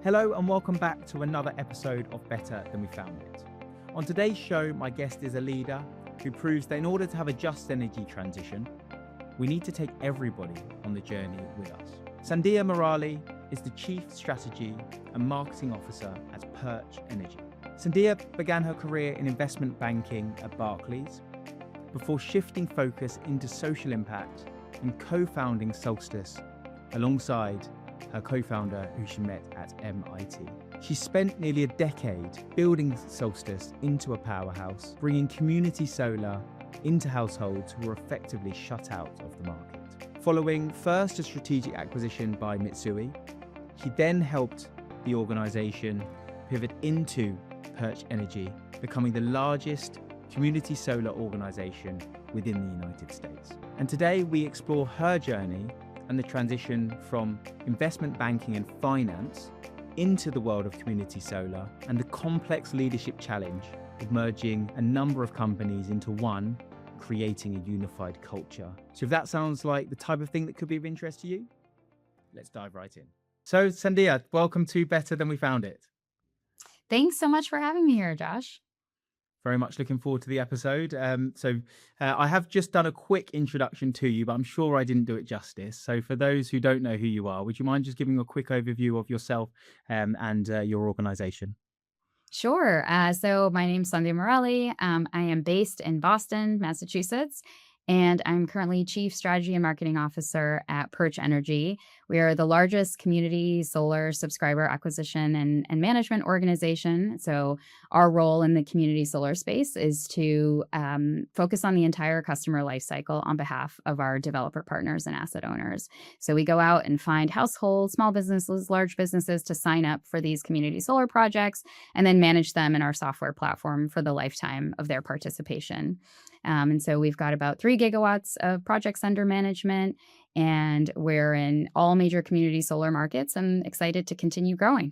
Hello and welcome back to another episode of Better Than We Found It. On today's show, my guest is a leader who proves that in order to have a just energy transition, we need to take everybody on the journey with us. Sandhya Murali is the Chief Strategy and Marketing Officer at Perch Energy. Sandhya began her career in investment banking at Barclays before shifting focus into social impact and co-founding Solstice alongside her co-founder who she met at MIT. She spent nearly a decade building Solstice into a powerhouse, bringing community solar into households who were effectively shut out of the market. Following first a strategic acquisition by Mitsui, she then helped the organization pivot into Perch Energy, becoming the largest community solar organization within the United States. And today we explore her journey and the transition from investment banking and finance into the world of community solar and the complex leadership challenge of merging a number of companies into one, creating a unified culture. So if that sounds like the type of thing that could be of interest to you, let's dive right in. So Sandhya, welcome to Better Than We Found It. Thanks so much for having me here, Josh. Very much looking forward to the episode. I have just done a quick introduction to you, but I'm sure I didn't do it justice. So for those who don't know who you are, would you mind just giving a quick overview of yourself and your organization? Sure. So my name's Sandhya Murali. I am based in Boston, Massachusetts, and I'm currently Chief Strategy and Marketing Officer at Perch Energy. We are the largest community solar subscriber acquisition and management organization. So our role in the community solar space is to focus on the entire customer lifecycle on behalf of our developer partners and asset owners. So we go out and find households, small businesses, large businesses to sign up for these community solar projects and then manage them in our software platform for the lifetime of their participation. And so we've got about 3 gigawatts of projects under management, and we're in all major community solar markets and excited to continue growing.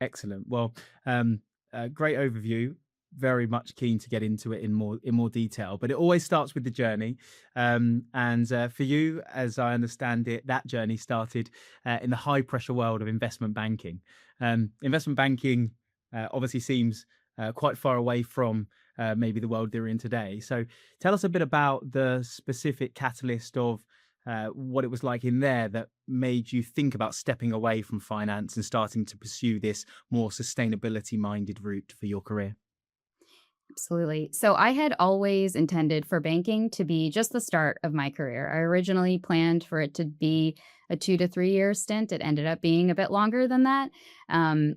Excellent. Well, great overview. Very much keen to get into it in more detail, but it always starts with the journey. For you, as I understand it, that journey started in the high pressure world of investment banking. Investment banking obviously seems quite far away from maybe the world they're in today. So tell us a bit about the specific catalyst of what it was like in there that made you think about stepping away from finance and starting to pursue this more sustainability-minded route for your career. Absolutely. So I had always intended for banking to be just the start of my career. I originally planned for it to be a 2 to 3 year stint. It ended up being a bit longer than that.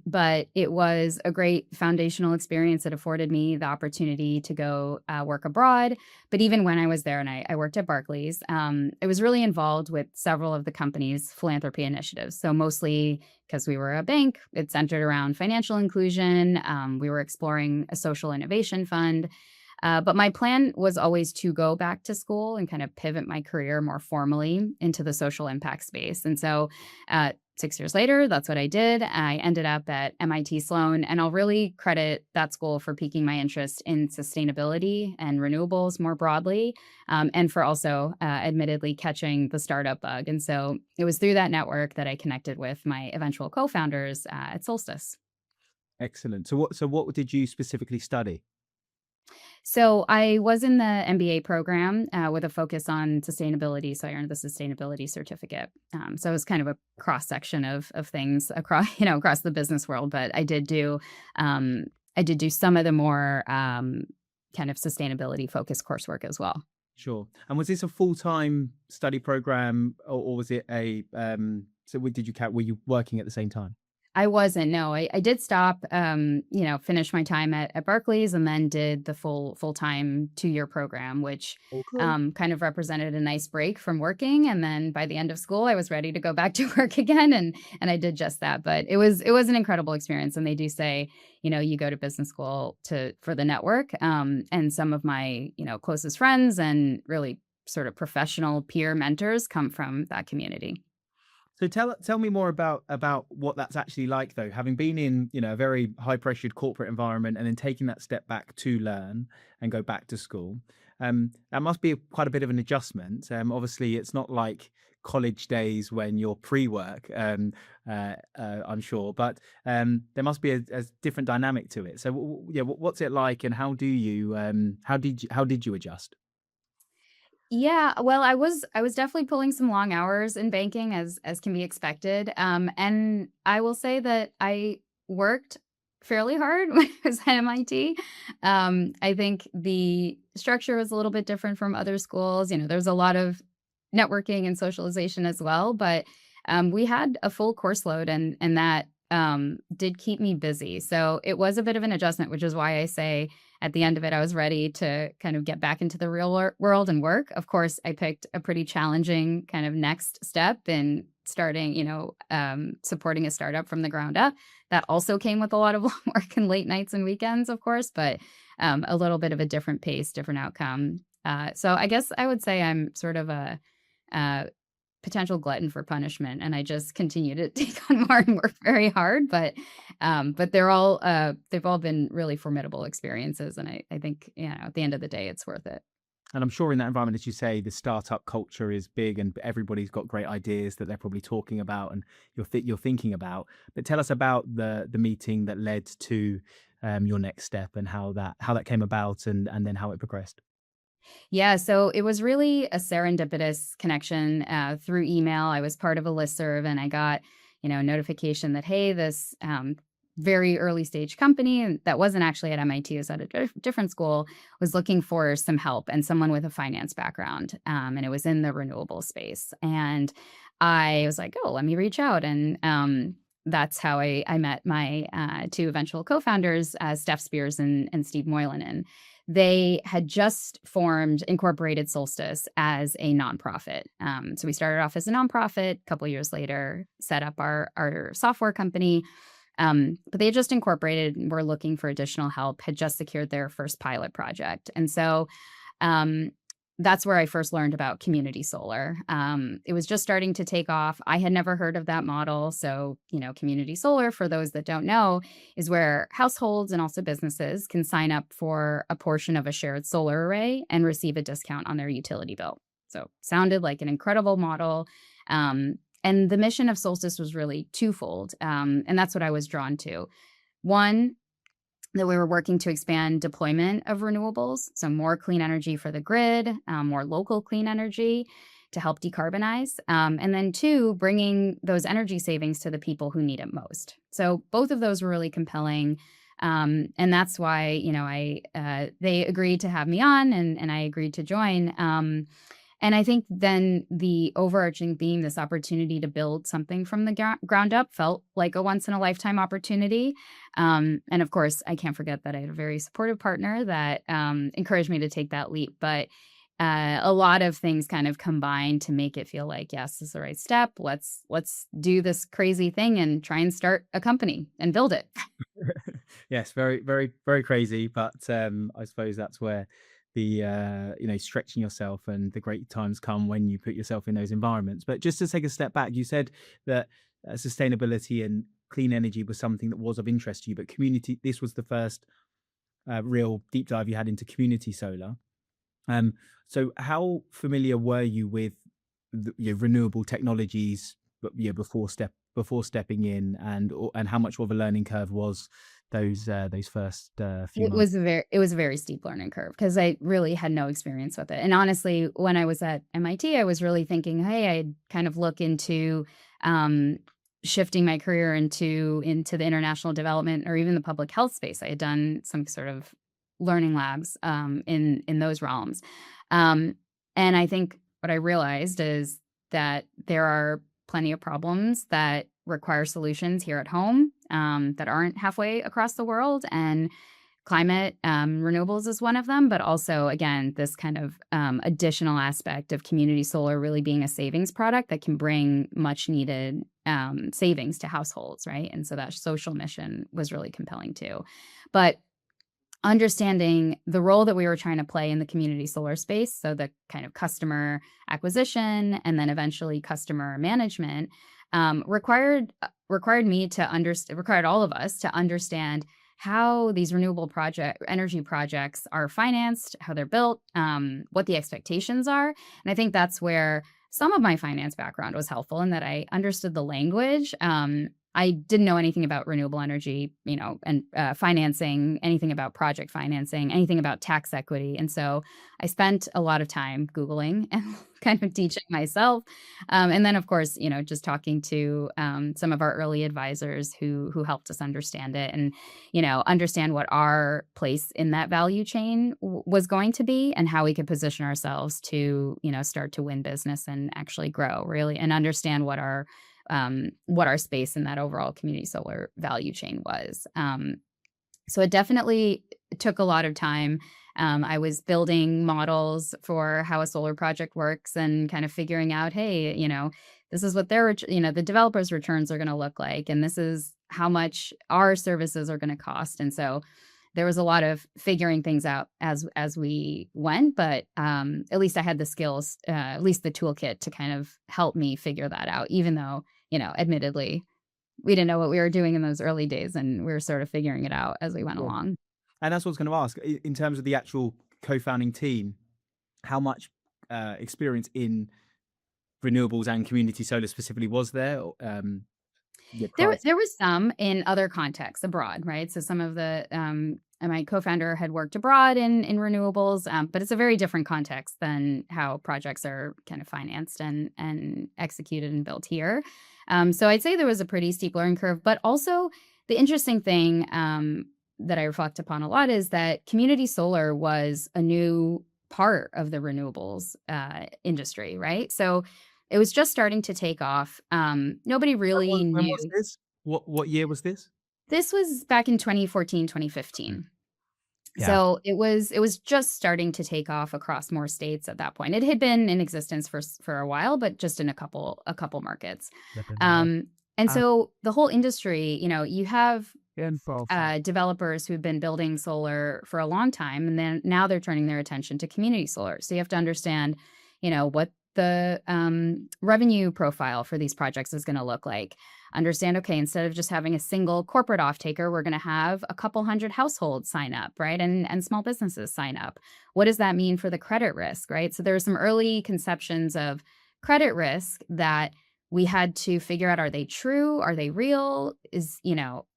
But it was a great foundational experience that afforded me the opportunity to go work abroad. But even when I was there and I worked at Barclays, I was really involved with several of the company's philanthropy initiatives. So mostly because we were a bank, it centered around financial inclusion. We were exploring a social innovation fund. But my plan was always to go back to school and kind of pivot my career more formally into the social impact space. And so 6 years later, that's what I did. I ended up at MIT Sloan, and I'll really credit that school for piquing my interest in sustainability and renewables more broadly, and for also admittedly catching the startup bug. And so it was through that network that I connected with my eventual co-founders at Solstice. Excellent. So what did you specifically study? So I was in the MBA program with a focus on sustainability. So I earned the sustainability certificate. So it was kind of a cross section of things across the business world. But I did do some of the more kind of sustainability focused coursework as well. Sure. And was this a full-time study program, or was it were you working at the same time? I wasn't. No, I did stop, finish my time at Barclays and then did the full-time 2-year program, which Okay. kind of represented a nice break from working. And then by the end of school, I was ready to go back to work again. And I did just that. But it was an incredible experience. And they do say, you go to business school for the network. And some of my, closest friends and really sort of professional peer mentors come from that community. So tell me more about what that's actually like, though, having been in a very high pressured corporate environment and then taking that step back to learn and go back to school. That must be quite a bit of an adjustment. Obviously, it's not like college days when you're pre-work, I'm sure. But there must be a different dynamic to it. So yeah, what's it like, and how did you adjust? Yeah, well, I was definitely pulling some long hours in banking as can be expected. And I will say that I worked fairly hard when I was at MIT. I think the structure was a little bit different from other schools. There's a lot of networking and socialization as well, but we had a full course load, and that did keep me busy. So it was a bit of an adjustment, which is why I say at the end of it, I was ready to kind of get back into the real world and work. Of course, I picked a pretty challenging kind of next step in starting, supporting a startup from the ground up. That also came with a lot of work and late nights and weekends, of course, but a little bit of a different pace, different outcome. So I guess I would say I'm sort of a potential glutton for punishment, and I just continue to take on more and work very hard. But they've all been really formidable experiences, and I think at the end of the day, it's worth it. And I'm sure in that environment, as you say, the startup culture is big, and everybody's got great ideas that they're probably talking about, and you're thinking about. But tell us about the meeting that led to your next step, and how that came about, and then how it progressed. Yeah, so it was really a serendipitous connection through email. I was part of a listserv, and I got, a notification that, hey, this very early stage company that wasn't actually at MIT, it was at a different school, was looking for some help and someone with a finance background. And it was in the renewable space. And I was like, oh, let me reach out. And that's how I met my two eventual co-founders, Steph Spears and Steve Moylan. And they had just incorporated Solstice as a nonprofit. So we started off as a nonprofit. A couple of years later, set up our software company. But they had just incorporated and were looking for additional help, had just secured their first pilot project. And so um, that's where I first learned about community solar. It was just starting to take off. I had never heard of that model. So, community solar, for those that don't know, is where households and also businesses can sign up for a portion of a shared solar array and receive a discount on their utility bill. So, sounded like an incredible model. And the mission of Solstice was really twofold. And that's what I was drawn to. One, that we were working to expand deployment of renewables, so more clean energy for the grid, more local clean energy to help decarbonize. And then two, bringing those energy savings to the people who need it most. So both of those were really compelling. And that's why, they agreed to have me on, and I agreed to join. And I think then the overarching theme, this opportunity to build something from the ground up, felt like a once in a lifetime opportunity. And of course, I can't forget that I had a very supportive partner that encouraged me to take that leap. But a lot of things kind of combined to make it feel like, yes, this is the right step. Let's do this crazy thing and try and start a company and build it. Yes, very, very, very crazy. But I suppose that's where the stretching yourself and the great times come when you put yourself in those environments. But just to take a step back, you said that sustainability and clean energy was something that was of interest to you, but this was the first real deep dive you had into community solar. So how familiar were you with renewable technologies, before stepping in, and how much of a learning curve was those first few It months? was a very steep learning curve because I really had no experience with it. And honestly, when I was at MIT, I was really thinking, hey, I'd kind of look into um, shifting my career into the international development or even the public health space. I had done some sort of learning labs in those realms. Um, and I think what I realized is that there are plenty of problems that require solutions here at home that aren't halfway across the world. And climate renewables is one of them. But also, again, this kind of additional aspect of community solar really being a savings product that can bring much needed savings to households. Right. And so that social mission was really compelling too. But understanding the role that we were trying to play in the community solar space, so the kind of customer acquisition and then eventually customer management, required all of us to understand how these energy projects are financed, how they're built, what the expectations are. And I think that's where some of my finance background was helpful in that I understood the language. I didn't know anything about renewable energy, and financing, anything about project financing, anything about tax equity. And so I spent a lot of time Googling and kind of teaching myself. And then, of course, just talking to some of our early advisors who helped us understand it and, understand what our place in that value chain was going to be and how we could position ourselves to, start to win business and actually grow really and understand what our space in that overall community solar value chain was. So it definitely took a lot of time. I was building models for how a solar project works and kind of figuring out, hey, this is what the developers' returns are going to look like, and this is how much our services are going to cost. And so there was a lot of figuring things out as we went, but at least I had the skills, at least the toolkit to kind of help me figure that out, even though, admittedly, we didn't know what we were doing in those early days, and we were sort of figuring it out as we went along. And that's what I was going to ask. In terms of the actual co-founding team, how much experience in renewables and community solar specifically was there? There was some in other contexts abroad, right? So some of the my co-founder had worked abroad in renewables, but it's a very different context than how projects are kind of financed and executed and built here. So I'd say there was a pretty steep learning curve, but also the interesting thing that I reflect upon a lot is that community solar was a new part of the renewables industry, right? So it was just starting to take off. Nobody really When knew. was this? What year was this? This was back in 2014, 2015. Yeah. So it was just starting to take off across more states at that point. It had been in existence for a while, but just in a couple markets. And so the whole industry, you have developers who've been building solar for a long time, and then now they're turning their attention to community solar. So you have to understand, what the revenue profile for these projects is going to look like. Understand, okay, instead of just having a single corporate off-taker, we're going to have a couple hundred households sign up, right? And small businesses sign up. What does that mean for the credit risk, right? So there were some early conceptions of credit risk that we had to figure out, are they true? Are they real?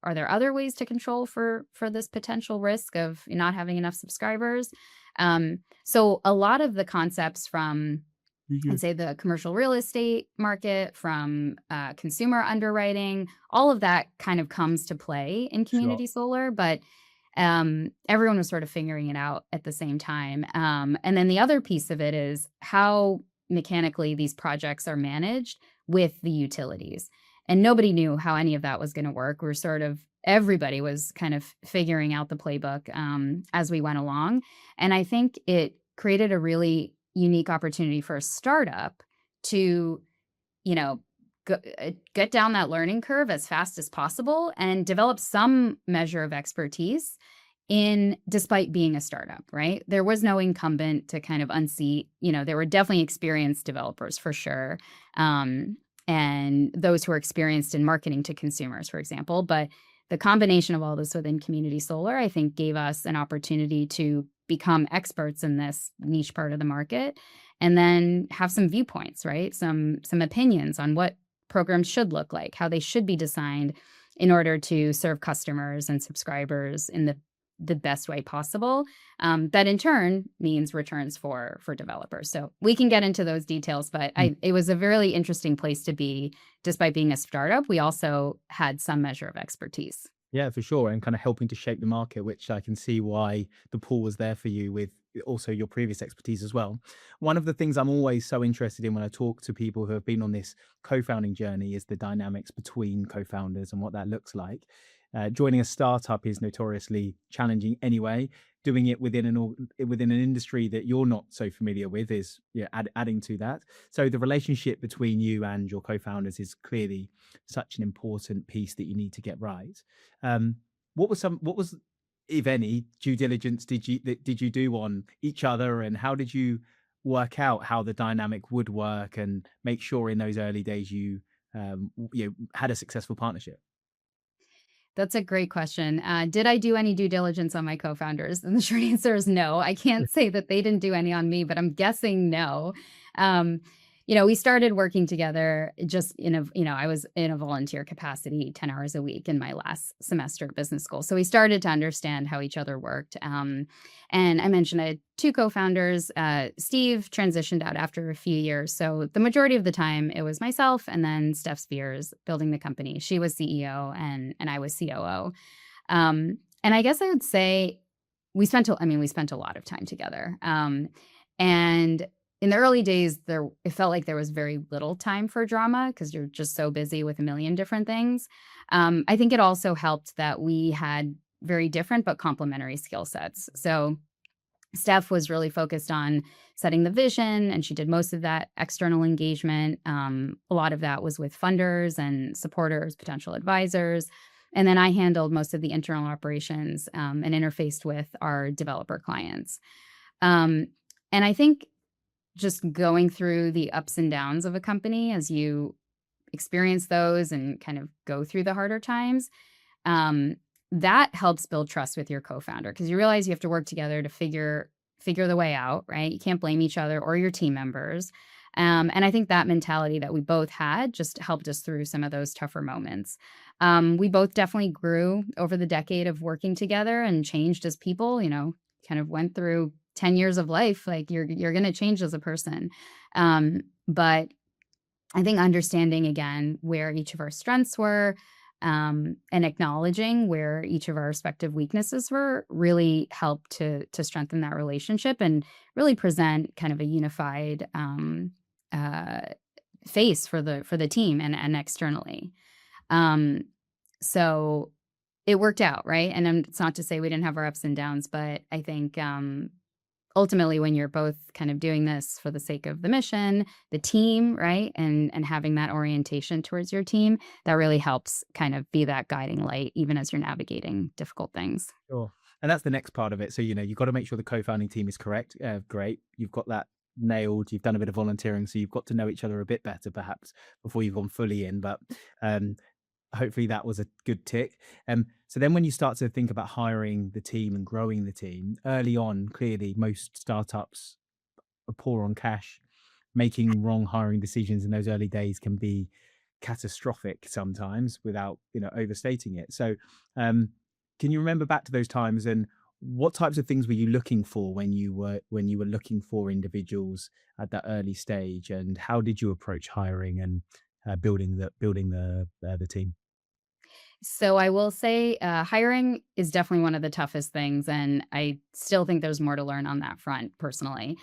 Are there other ways to control for this potential risk of not having enough subscribers? So a lot of the concepts from I'd say the commercial real estate market, from consumer underwriting, all of that kind of comes to play in community solar, but everyone was sort of figuring it out at the same time. And then the other piece of it is how mechanically these projects are managed with the utilities. And nobody knew how any of that was going to work. Everybody was kind of figuring out the playbook as we went along. And I think it created a really unique opportunity for a startup to, get down that learning curve as fast as possible and develop some measure of expertise despite being a startup, right? There was no incumbent to kind of unseat. There were definitely experienced developers for sure. And those who are experienced in marketing to consumers, for example. But the combination of all this within community solar, I think, gave us an opportunity to become experts in this niche part of the market and then have some viewpoints, right? Some opinions on what programs should look like, how they should be designed in order to serve customers and subscribers in the best way possible. That in turn means returns for developers. So we can get into those details, but it was a really interesting place to be. Despite being a startup, we also had some measure of expertise. Yeah, for sure. And kind of helping to shape the market, which I can see why the pool was there for you with also your previous expertise as well. One of the things I'm always so interested in when I talk to people who have been on this co-founding journey is the dynamics between co-founders and what that looks like. Joining a startup is notoriously challenging anyway. Doing it within an industry that you're not so familiar with is adding to that. So the relationship between you and your co-founders is clearly such an important piece that you need to get right. What was, if any, due diligence did you do on each other, and how did you work out how the dynamic would work and make sure in those early days you had a successful partnership? That's a great question. Did I do any due diligence on my co-founders? And the short answer is no. I can't say that they didn't do any on me, but I'm guessing no. we started working together just I was in a volunteer capacity 10 hours a week in my last semester of business school. So we started to understand how each other worked. And I mentioned I had two co-founders. Steve transitioned out after a few years. So the majority of the time it was myself and then Steph Spears building the company. She was CEO and I was COO. And I guess I would say we spent a lot of time together. And in the early days, it felt like there was very little time for drama because you're just so busy with a million different things. I think it also helped that we had very different but complementary skill sets. So Steph was really focused on setting the vision, and she did most of that external engagement. A lot of that was with funders and supporters, potential advisors. And then I handled most of the internal operations and interfaced with our developer clients. And I think just going through the ups and downs of a company as you experience those and kind of go through the harder times, that helps build trust with your co-founder because you realize you have to work together to figure the way out, right? You can't blame each other or your team members. And I think that mentality that we both had just helped us through some of those tougher moments. We both definitely grew over the decade of working together and changed as people, kind of went through 10 years of life. Like you're going to change as a person. But I think understanding again where each of our strengths were and acknowledging where each of our respective weaknesses were really helped to strengthen that relationship and really present kind of a unified uh, face for the team and externally. So it worked out, right? And it's not to say we didn't have our ups and downs, but I think ultimately when you're both kind of doing this for the sake of the mission, the team, right? And having that orientation towards your team, that really helps kind of be that guiding light, even as you're navigating difficult things. Sure. And that's the next part of it. So, you've got to make sure the co-founding team is correct. Great. You've got that nailed. You've done a bit of volunteering. So you've got to know each other a bit better, perhaps, before you've gone fully in. But hopefully that was a good tick. So then when you start to think about hiring the team and growing the team early on, clearly most startups are poor on cash. Making wrong hiring decisions in those early days can be catastrophic sometimes without, overstating it. So can you remember back to those times and what types of things were you looking for when you were looking for individuals at that early stage, and how did you approach hiring and building the team? So I will say hiring is definitely one of the toughest things. And I still think there's more to learn on that front personally.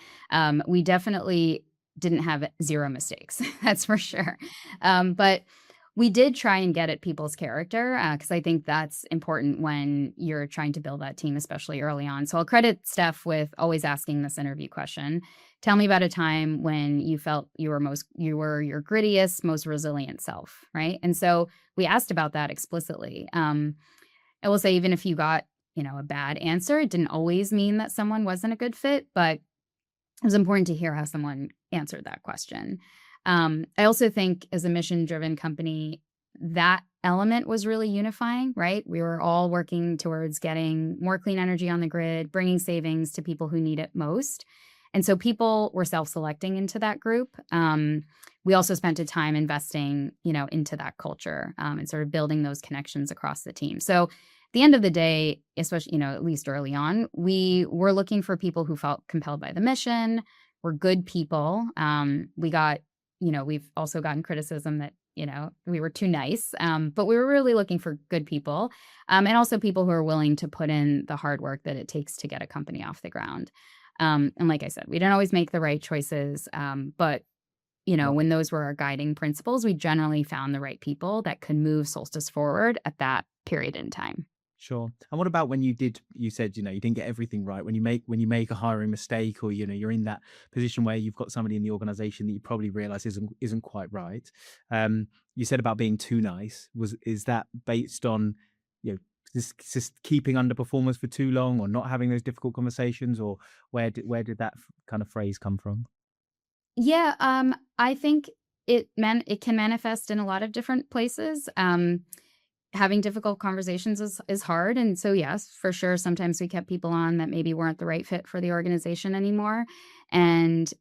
We definitely didn't have zero mistakes, that's for sure. But we did try and get at people's character because I think that's important when you're trying to build that team, especially early on. So I'll credit Steph with always asking this interview question. Tell me about a time when you felt you were your grittiest, most resilient self, right? And so we asked about that explicitly. I will say, even if you got, a bad answer, it didn't always mean that someone wasn't a good fit, but it was important to hear how someone answered that question. I also think as a mission-driven company, that element was really unifying, right? We were all working towards getting more clean energy on the grid, bringing savings to people who need it most. And so people were self-selecting into that group. We also spent a time investing, into that culture and sort of building those connections across the team. So at the end of the day, especially, at least early on, we were looking for people who felt compelled by the mission, were good people. We've also gotten criticism that, we were too nice, but we were really looking for good people and also people who are willing to put in the hard work that it takes to get a company off the ground. And like I said, we didn't always make the right choices, but when those were our guiding principles, we generally found the right people that could move Solstice forward at that period in time. Sure. And what about when you said, you didn't get everything right, when you make a hiring mistake, or, you're in that position where you've got somebody in the organization that you probably realize isn't quite right. You said about being too nice. Is that based on, just keeping underperformers for too long, or not having those difficult conversations, or where did that kind of phrase come from? Yeah, I think it can manifest in a lot of different places. Having difficult conversations is hard, and so yes, for sure, sometimes we kept people on that maybe weren't the right fit for the organization anymore, and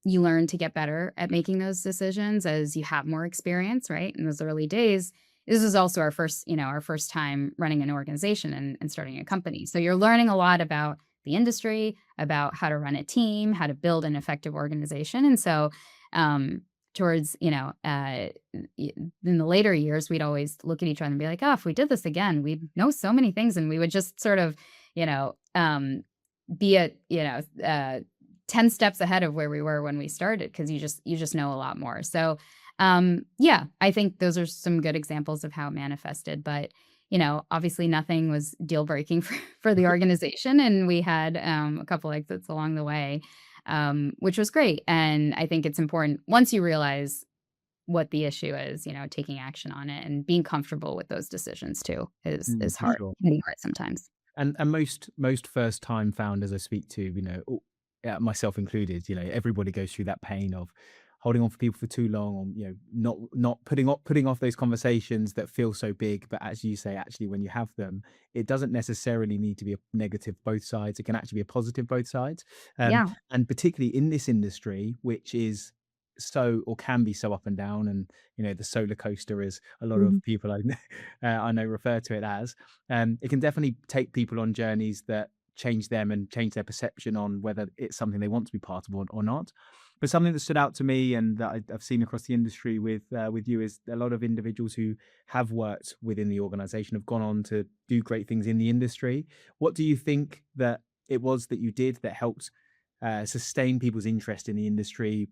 you learn to get better at making those decisions as you have more experience, right? In those early days, this is also our first time running an organization and starting a company. So you're learning a lot about the industry, about how to run a team, how to build an effective organization. And so, um, towards, in the later years, we'd always look at each other and be like, oh, if we did this again, we'd know so many things. And we would just sort of, you know, be at, 10 steps ahead of where we were when we started, because you just know a lot more. So yeah, I think those are some good examples of how it manifested. But obviously nothing was deal breaking for the organization, and we had a couple exits along the way, which was great. And I think it's important, once you realize what the issue is, taking action on it and being comfortable with those decisions too is For hard. sure. Can be hard sometimes. And most first time founders I speak to, yeah, myself included, everybody goes through that pain of holding on for people for too long, or not putting off those conversations that feel so big. But as you say, actually, when you have them, it doesn't necessarily need to be a negative both sides. It can actually be a positive both sides. Yeah. And particularly in this industry, which is so, or can be so up and down, and the solar coaster, as a lot of Mhm. people I know refer to it as. It can definitely take people on journeys that change them and change their perception on whether it's something they want to be part of, or not. But something that stood out to me, and that I've seen across the industry with you, is a lot of individuals who have worked within the organization have gone on to do great things in the industry. What do you think that it was that you did that helped sustain people's interest in the industry,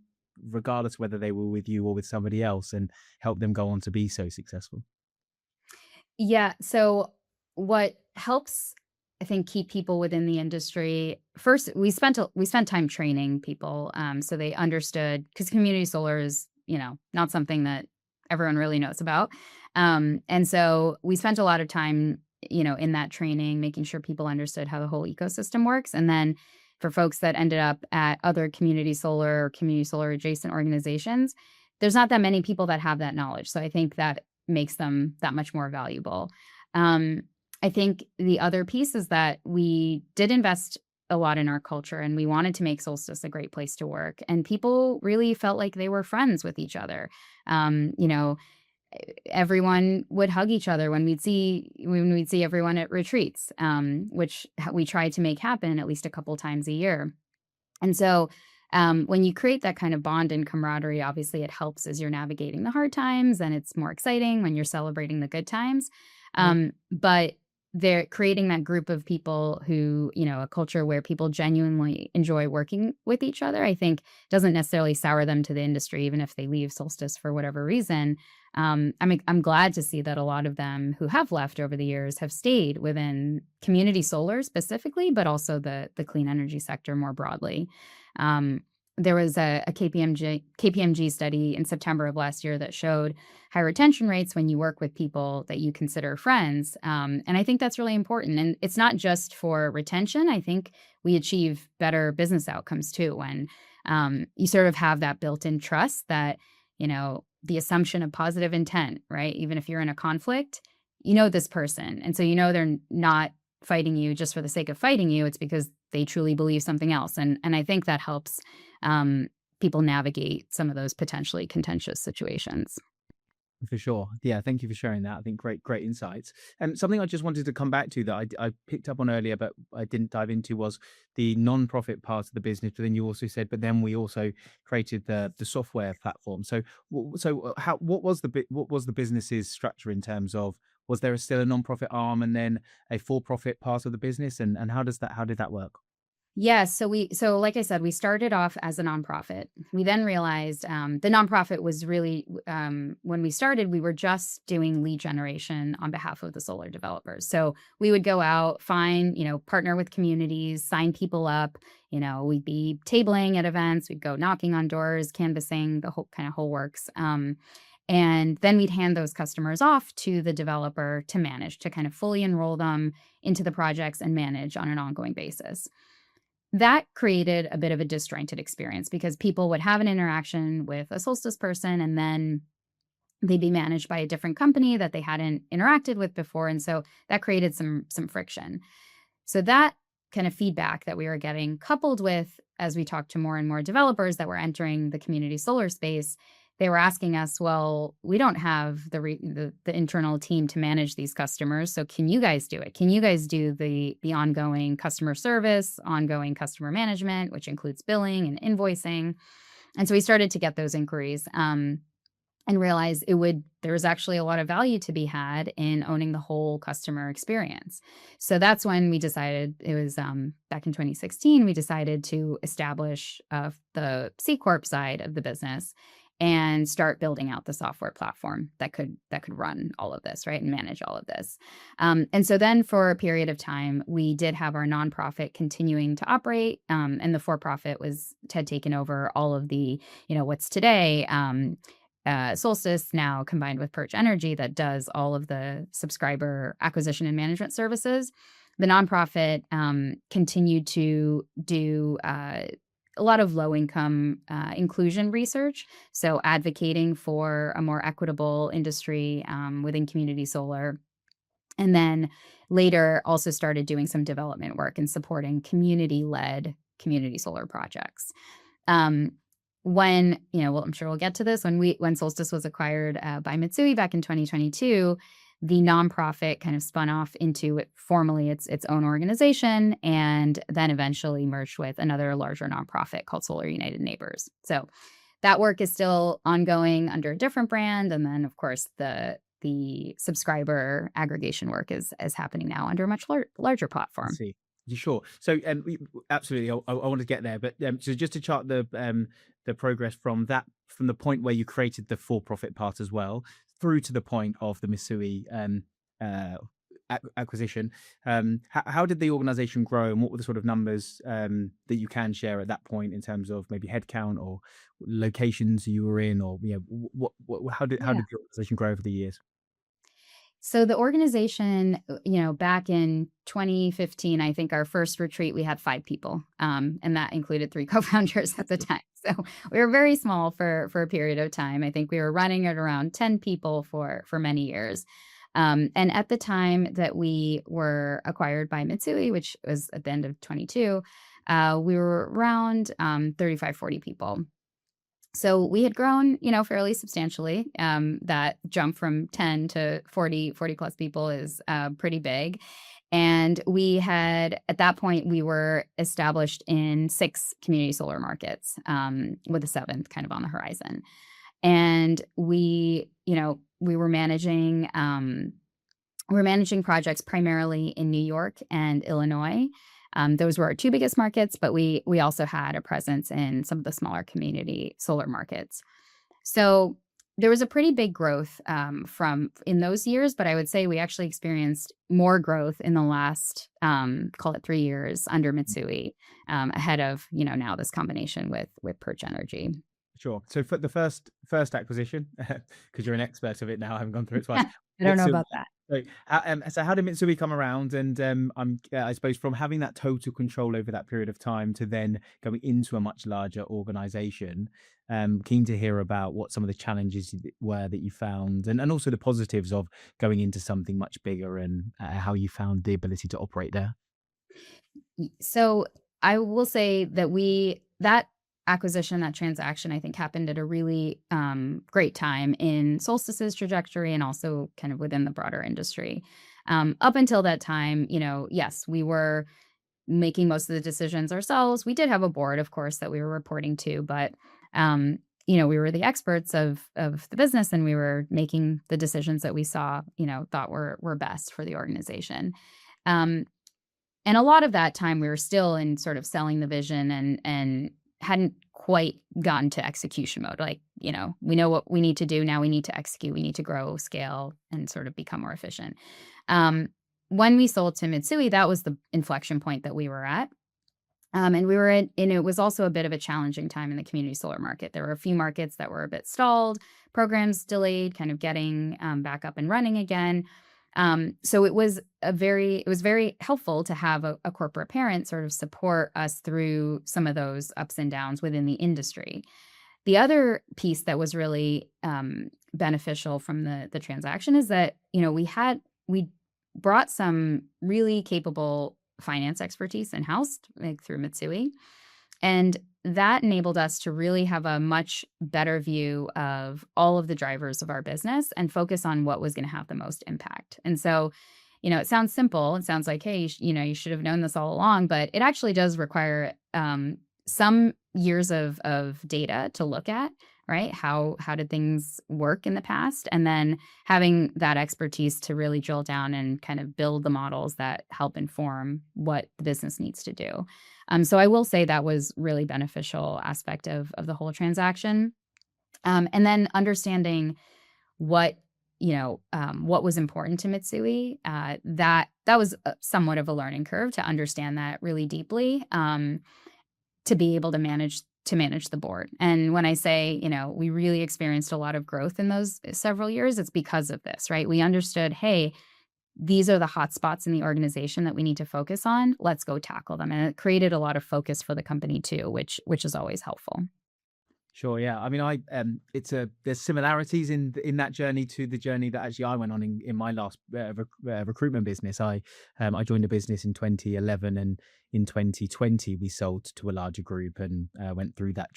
regardless whether they were with you or with somebody else, and help them go on to be so successful? Yeah. So what helps, I think, keep people within the industry, first, we spent time training people, so they understood, because community solar is, not something that everyone really knows about. And so we spent a lot of time, in that training, making sure people understood how the whole ecosystem works. And then for folks that ended up at other community solar adjacent organizations, there's not that many people that have that knowledge. So I think that makes them that much more valuable. Um, I think the other piece is that we did invest a lot in our culture, and we wanted to make Solstice a great place to work. And people really felt like they were friends with each other. Um, you know, Everyone would hug each other when we'd see everyone at retreats, which we tried to make happen at least a couple times a year. And so, when you create that kind of bond and camaraderie, obviously it helps as you're navigating the hard times, and it's more exciting when you're celebrating the good times. Right. But they're creating that group of people who, a culture where people genuinely enjoy working with each other, I think doesn't necessarily sour them to the industry, even if they leave Solstice for whatever reason. I'm glad to see that a lot of them who have left over the years have stayed within community solar specifically, but also the clean energy sector more broadly. Um, there was a KPMG study in September of last year that showed high retention rates when you work with people that you consider friends. And I think that's really important. And it's not just for retention. I think we achieve better business outcomes too when you sort of have that built in trust that, the assumption of positive intent, right? Even if you're in a conflict, you know this person. And so they're not fighting you just for the sake of fighting you. It's because they truly believe something else. And I think that helps um, people navigate some of those potentially contentious situations. For sure. Yeah, thank you for sharing that. I think great insights. And something I just wanted to come back to that I picked up on earlier, but I didn't dive into, was the non-profit part of the business. But then you also said, but then we also created the software platform. So how what was the business's structure in terms of, was there still a non-profit arm and then a for-profit part of the business, and how did that work? Yes, so like I said, we started off as a nonprofit. We then realized the nonprofit was really when we started, we were just doing lead generation on behalf of the solar developers. So we would go out, find, partner with communities, sign people up. We'd be tabling at events, we'd go knocking on doors, canvassing, the whole works. And then we'd hand those customers off to the developer to manage, to kind of fully enroll them into the projects and manage on an ongoing basis. That created a bit of a disjointed experience because people would have an interaction with a Solstice person, and then they'd be managed by a different company that they hadn't interacted with before, and so that created some friction. So that kind of feedback that we were getting, coupled with, as we talked to more and more developers that were entering the community solar space, they were asking us, well, we don't have the internal team to manage these customers, so can you guys do it? Can you guys do the ongoing customer service, ongoing customer management, which includes billing and invoicing? And so we started to get those inquiries, and realize there was actually a lot of value to be had in owning the whole customer experience. So that's when we decided, it was back in 2016, we decided to establish the C Corp side of the business and start building out the software platform that could run all of this, right, and manage all of this. And so then for a period of time, we did have our nonprofit continuing to operate, and the for-profit had taken over all of the, what's today Solstice, now combined with Perch Energy, that does all of the subscriber acquisition and management services. The nonprofit continued to do a lot of low-income inclusion research, so advocating for a more equitable industry within community solar. And then later also started doing some development work and supporting community-led community solar projects. When, well, I'm sure we'll get to this, when Solstice was acquired by Mitsui back in 2022, the nonprofit kind of spun off into formally its own organization, and then eventually merged with another larger nonprofit called Solar United Neighbors. So that work is still ongoing under a different brand. And then, of course, the subscriber aggregation work is happening now under a much larger platform. I see. Sure. So absolutely, I want to get there, but so just to chart the progress from the point where you created the for-profit part as well, through to the point of the Mitsui acquisition. How did the organization grow, and what were the sort of numbers that you can share at that point in terms of maybe headcount or locations you were in, or how did the organization grow over the years? So the organization, back in 2015, I think our first retreat, we had 5 people, and that included 3 co-founders at the time. So we were very small for a period of time. I think we were running at around 10 people for many years. And at the time that we were acquired by Mitsui, which was at the end of 22, we were around 35, 40 people. So we had grown, fairly substantially. That jump from 10 to 40 plus people is pretty big. And at that point, we were established in 6 community solar markets, with a 7th kind of on the horizon. And we were managing projects primarily in New York and Illinois. Those were our 2 biggest markets, but we also had a presence in some of the smaller community solar markets. So there was a pretty big growth in those years, but I would say we actually experienced more growth in the last, call it 3 years under Mitsui, ahead of, now this combination with Perch Energy. Sure. So for the first acquisition, because you're an expert of it now, I haven't gone through it twice. I don't know about that. So how did Mitsui come around? And I suppose from having that total control over that period of time to then going into a much larger organization, keen to hear about what some of the challenges were that you found, and also the positives of going into something much bigger, and how you found the ability to operate there. So I will say that that acquisition, that transaction, I think happened at a really great time in Solstice's trajectory, and also kind of within the broader industry. Up until that time, yes, we were making most of the decisions ourselves. We did have a board, of course, that we were reporting to, but we were the experts of the business, and we were making the decisions that we thought were best for the organization. And a lot of that time, we were still in sort of selling the vision and hadn't quite gotten to execution mode. Like, we know what we need to do. Now we need to execute. We need to grow, scale, and sort of become more efficient. When we sold to Mitsui, that was the inflection point that we were at. And we were and it was also a bit of a challenging time in the community solar market. There were a few markets that were a bit stalled, programs delayed, kind of getting back up and running again. So it was very helpful to have a corporate parent sort of support us through some of those ups and downs within the industry. The other piece that was really beneficial from the transaction is that we brought some really capable finance expertise in-house, like through Mitsui. And that enabled us to really have a much better view of all of the drivers of our business and focus on what was going to have the most impact. And so, it sounds simple. It sounds like, hey, you should have known this all along, but it actually does require some years of data to look at, right? How did things work in the past? And then having that expertise to really drill down and kind of build the models that help inform what the business needs to do. So I will say that was really beneficial aspect of the whole transaction. And then understanding what what was important to Mitsui, that was somewhat of a learning curve to understand that really deeply, to be able to manage the board. And when I say, we really experienced a lot of growth in those several years, it's because of this, right? We understood, hey, these are the hot spots in the organization that we need to focus on. Let's go tackle them. And it created a lot of focus for the company too, which is always helpful. Sure, yeah. I mean, there's similarities in that journey to the journey that actually I went on in my last recruitment business. I joined a business in 2011, and in 2020 we sold to a larger group and went through that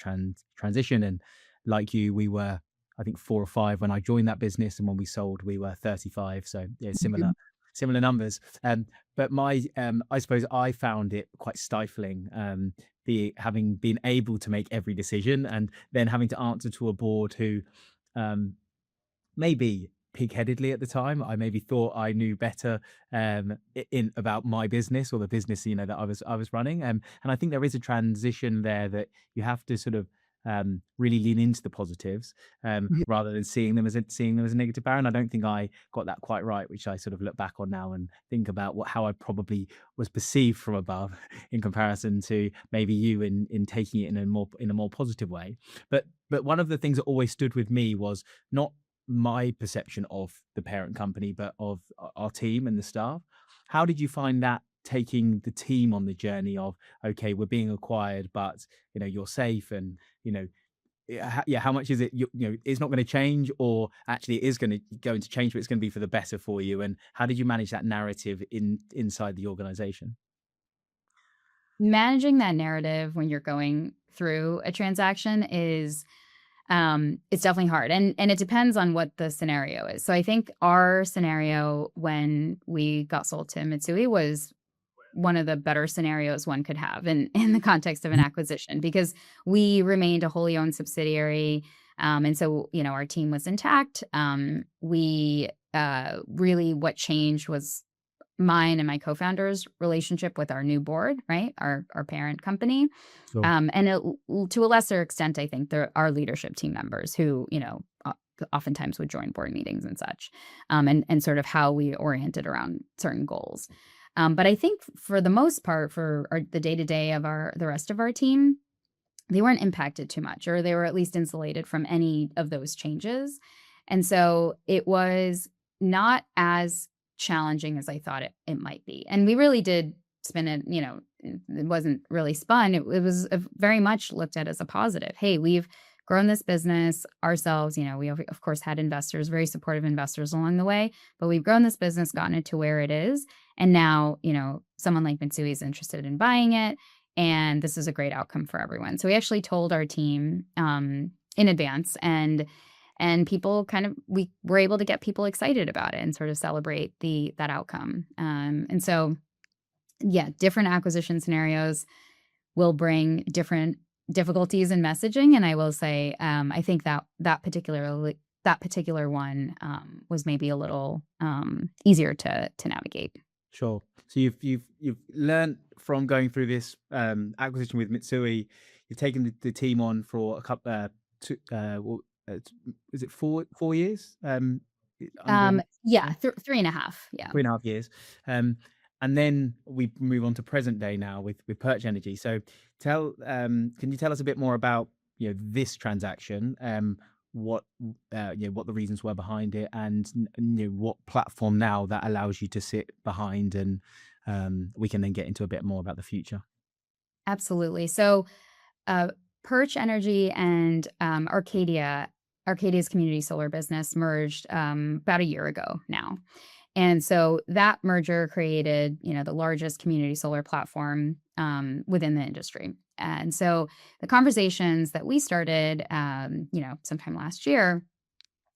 transition. And like you, we were, I think, 4 or 5 when I joined that business, and when we sold, we were 35. So yeah, Mhm. similar numbers. But I suppose I found it quite stifling. Having been able to make every decision and then having to answer to a board who um, maybe pig-headedly at the time, I maybe thought I knew better in about my business, or the business that I was running. And I think there is a transition there that you have to sort of really lean into the positives, rather than seeing them as a negative barrier. And I don't think I got that quite right, which I sort of look back on now and think about how I probably was perceived from above in comparison to maybe you in taking it in a more positive way. But one of the things that always stood with me was not my perception of the parent company, but of our team and the staff. How did you find that, taking the team on the journey of, okay, we're being acquired, but you're safe, and you know yeah, how much is it, it's not going to change, or actually it is going to change, but it's going to be for the better for you? And how did you manage that narrative inside the organization? Managing that narrative when you're going through a transaction is it's definitely hard, and it depends on what the scenario is. So I think our scenario when we got sold to Mitsui was one of the better scenarios one could have in the context of an acquisition, because we remained a wholly owned subsidiary. And so, our team was intact. We really, what changed was mine and my co-founder's relationship with our new board, right? Our parent company. Sure. To a lesser extent, I think our leadership team members who, oftentimes would join board meetings and such, and sort of how we oriented around certain goals. But I think for the most part, for the day to day of the rest of our team, they weren't impacted too much, or they were at least insulated from any of those changes. And so it was not as challenging as I thought it might be. And we really did spin it, it wasn't really spun. It was very much looked at as a positive. Hey, we've grown this business ourselves. We of course had investors, very supportive investors along the way, but we've grown this business, gotten it to where it is. And now, someone like Mitsui is interested in buying it. And this is a great outcome for everyone. So we actually told our team in advance, and people we were able to get people excited about it and sort of celebrate that outcome. And so, yeah, different acquisition scenarios will bring different difficulties in messaging. And I will say, I think that particular one was maybe a little easier to navigate. Sure. So you've learned from going through this acquisition with Mitsui. You've taken the team on for a couple, is it 4 years? Under Yeah, 3.5. Yeah. 3.5 years. And then we move on to present day now with Perch Energy. So can you tell us a bit more about this transaction, what what the reasons were behind it, and what platform now that allows you to sit behind, and we can then get into a bit more about the future. Absolutely. So, uh, Perch Energy and Arcadia's community solar business merged about a year ago now. And so that merger created, the largest community solar platform within the industry. And so the conversations that we started, sometime last year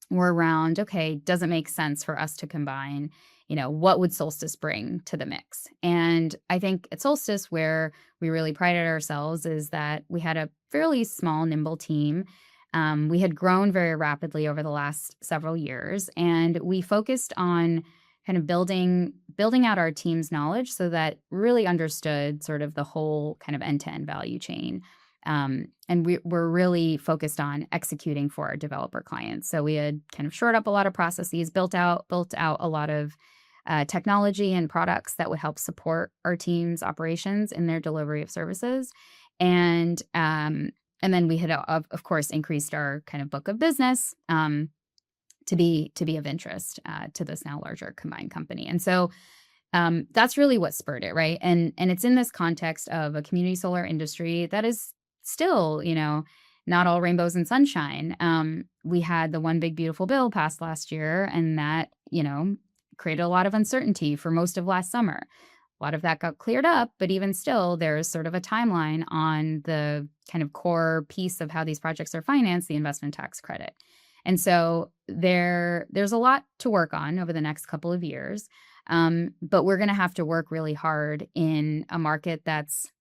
were around, okay, does it make sense for us to combine? What would Solstice bring to the mix? And I think at Solstice, where we really prided ourselves is that we had a fairly small, nimble team. We had grown very rapidly over the last several years, and we focused on kind of building out our team's knowledge so that really understood sort of the whole kind of end-to-end value chain. And we're really focused on executing for our developer clients. So we had kind of shored up a lot of processes, built out a lot of technology and products that would help support our team's operations in their delivery of services. And then we had, of course, increased our kind of book of business to be of interest to this now larger combined company. And so that's really what spurred it, right? And it's in this context of a community solar industry that is still, not all rainbows and sunshine. We had the One Big Beautiful Bill passed last year, and that, created a lot of uncertainty for most of last summer. A lot of that got cleared up, but even still, there's sort of a timeline on the kind of core piece of how these projects are financed, the investment tax credit. And so there's a lot to work on over the next couple of years. But we're going to have to work really hard in a market that's,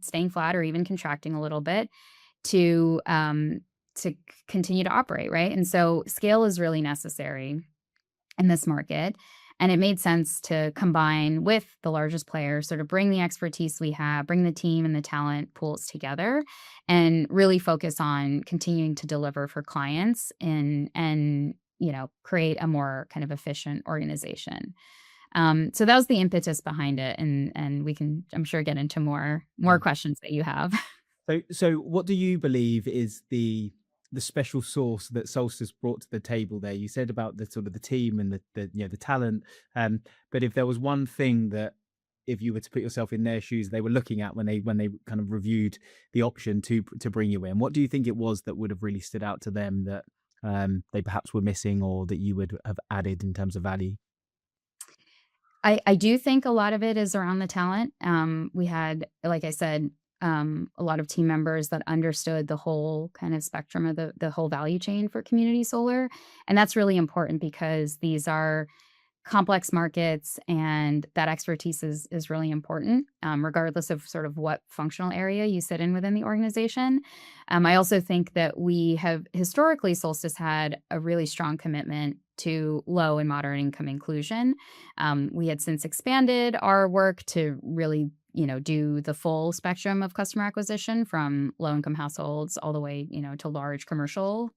staying flat or even contracting a little bit to continue to operate, right? And so scale is really necessary in this market. And it made sense to combine with the largest players, sort of bring the expertise we have, bring the team and the talent pools together, and really focus on continuing to deliver for clients and create a more kind of efficient organization. So that was the impetus behind it, and we can, I'm sure, get into more questions that you have. So what do you believe is the special sauce that Solstice brought to the table there? You said about the sort of the team and the talent, but if there was one thing that, if you were to put yourself in their shoes, they were looking at when they kind of reviewed the option to bring you in, what do you think it was that would have really stood out to them that they perhaps were missing, or that you would have added in terms of value? I do think a lot of it is around the talent. We had, like I said, a lot of team members that understood the whole kind of spectrum of the whole value chain for community solar. And that's really important because these are complex markets, and that expertise is really important, regardless of sort of what functional area you sit in within the organization. I also think that we have historically, Solstice had a really strong commitment to low and moderate income inclusion. We had since expanded our work to really do the full spectrum of customer acquisition, from low income households all the way, to large commercial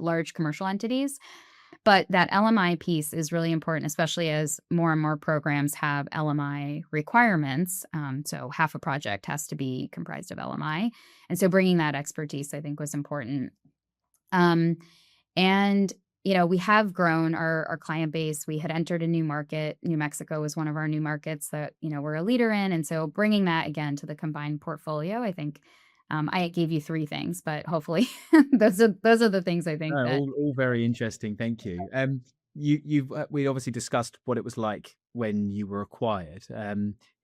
large commercial entities. But that LMI piece is really important, especially as more and more programs have LMI requirements. So half a project has to be comprised of LMI. And so bringing that expertise, I think, was important. And we have grown our client base. We had entered a new market. New Mexico was one of our new markets that, we're a leader in. And so bringing that again to the combined portfolio, I think, I gave you three things, but hopefully those are the things I think No, that. all very interesting. Thank you. We obviously discussed what it was like when you were acquired.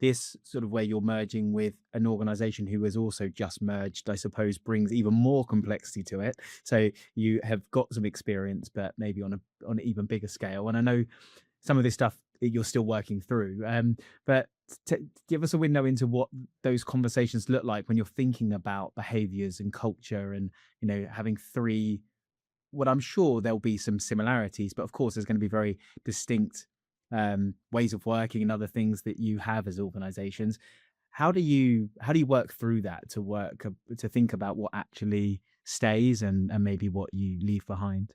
This sort of where you're merging with an organization who has also just merged, I suppose, brings even more complexity to it. So you have got some experience, but maybe on an even bigger scale. And I know some of this stuff you're still working through. But give us a window into what those conversations look like when you're thinking about behaviors and culture, and having three, what I'm sure there'll be some similarities, but of course there's going to be very distinct ways of working and other things that you have as organizations. How do you work through that to think about what actually stays and maybe what you leave behind?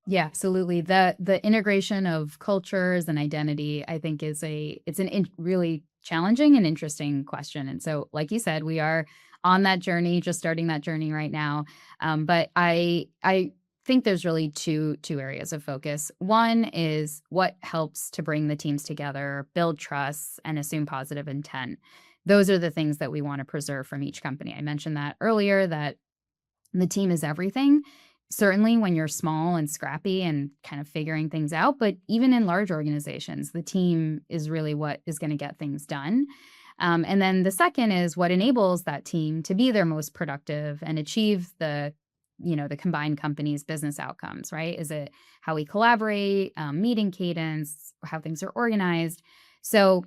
Yeah, absolutely. The integration of cultures and identity, I think, it's really challenging and interesting question. And so, like you said, we are on that journey, just starting that journey right now. But I think there's really two areas of focus. One is what helps to bring the teams together, build trust, and assume positive intent. Those are the things that we want to preserve from each company. I mentioned that earlier, that the team is everything. certainly when you're small and scrappy and kind of figuring things out, but even in large organizations, the team is really what is going to get things done. And then the second is what enables that team to be their most productive and achieve the combined company's business outcomes, right? Is it how we collaborate, meeting cadence, how things are organized? So,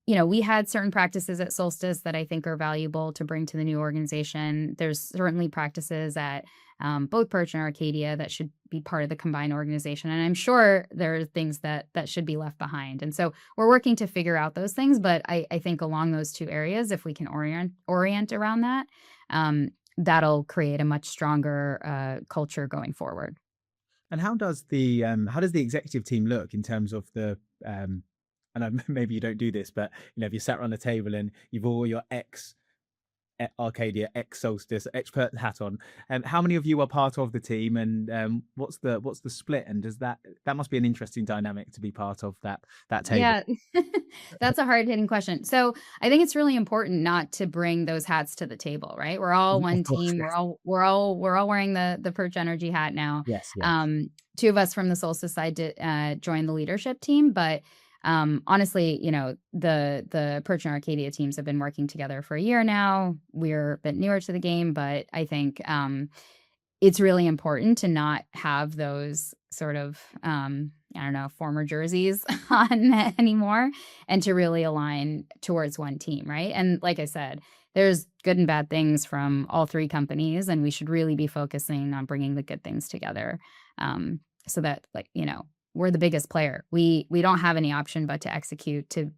we had certain practices at Solstice that I think are valuable to bring to the new organization. There's certainly practices at both Perch and Arcadia that should be part of the combined organization. And I'm sure there are things that should be left behind. And so we're working to figure out those things. But I think along those two areas, if we can orient around that, that'll create a much stronger culture going forward. And how does the executive team look in terms of the and maybe you don't do this, but if you sat around the table and you've all your ex Arcadia, ex Solstice, expert hat on, how many of you are part of the team, and what's the split? And does that must be an interesting dynamic to be part of that table? Yeah, that's a hard hitting question. So I think it's really important not to bring those hats to the table, right? We're all Of one course, team. yes, We're all wearing the Perch Energy hat now. yes. Two of us from the Solstice side did join the leadership team, but honestly, the Perch and Arcadia teams have been working together for a year now. We're a bit newer to the game, but I think it's really important to not have those sort of, I don't know, former jerseys on anymore, and to really align towards one team, right? And like I said, there's good and bad things from all three companies, and we should really be focusing on bringing the good things together, so that, we're the biggest player. We don't have any option but to execute to,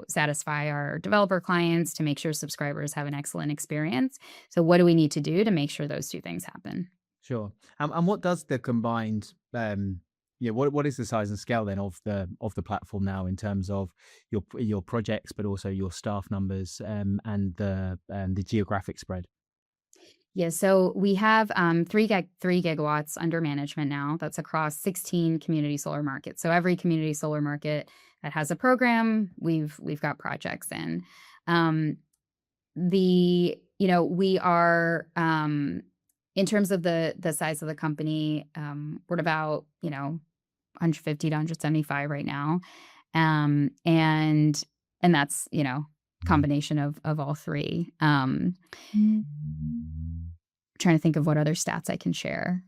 satisfy our developer clients, to make sure subscribers have an excellent experience. So what do we need to do to make sure those two things happen? Sure. And what does the combined what is the size and scale then of the platform now in terms of your projects, but also your staff numbers, and the geographic spread? Yeah, so we have 3 gigawatts under management now. That's across 16 community solar markets. So every community solar market that has a program, we've got projects in. Um, we are in terms of the size of the company, we're at about 150 to 175 right now, and that's combination of all three. Trying to think of what other stats I can share.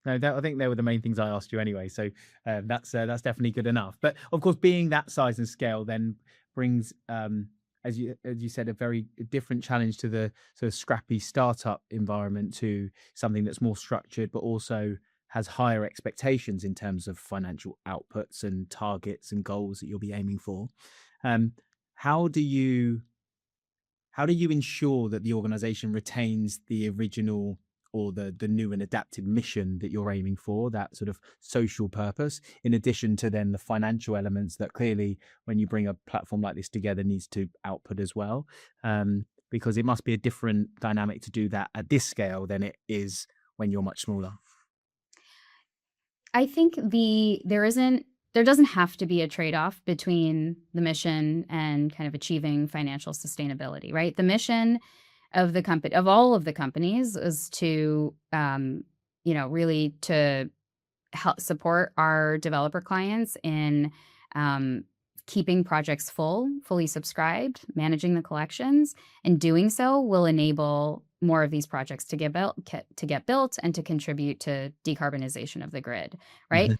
No, I think they were the main things I asked you anyway. So that's definitely good enough. But of course, being that size and scale then brings, as you said, a very different challenge to the sort of scrappy startup environment, to something that's more structured, but also has higher expectations in terms of financial outputs and targets and goals that you'll be aiming for. Um, how do you ensure that the organization retains the original, or the new and adapted mission that you're aiming for, that sort of social purpose, in addition to then the financial elements that clearly, when you bring a platform like this together, needs to output as well? Because it must be a different dynamic to do that at this scale than it is when you're much smaller. I think there doesn't have to be a trade-off between the mission and kind of achieving financial sustainability, right? The mission of all of the companies is to, really to help support our developer clients in keeping projects fully subscribed, managing the collections, and doing so will enable more of these projects to get built and to contribute to decarbonization of the grid, right? Mhm.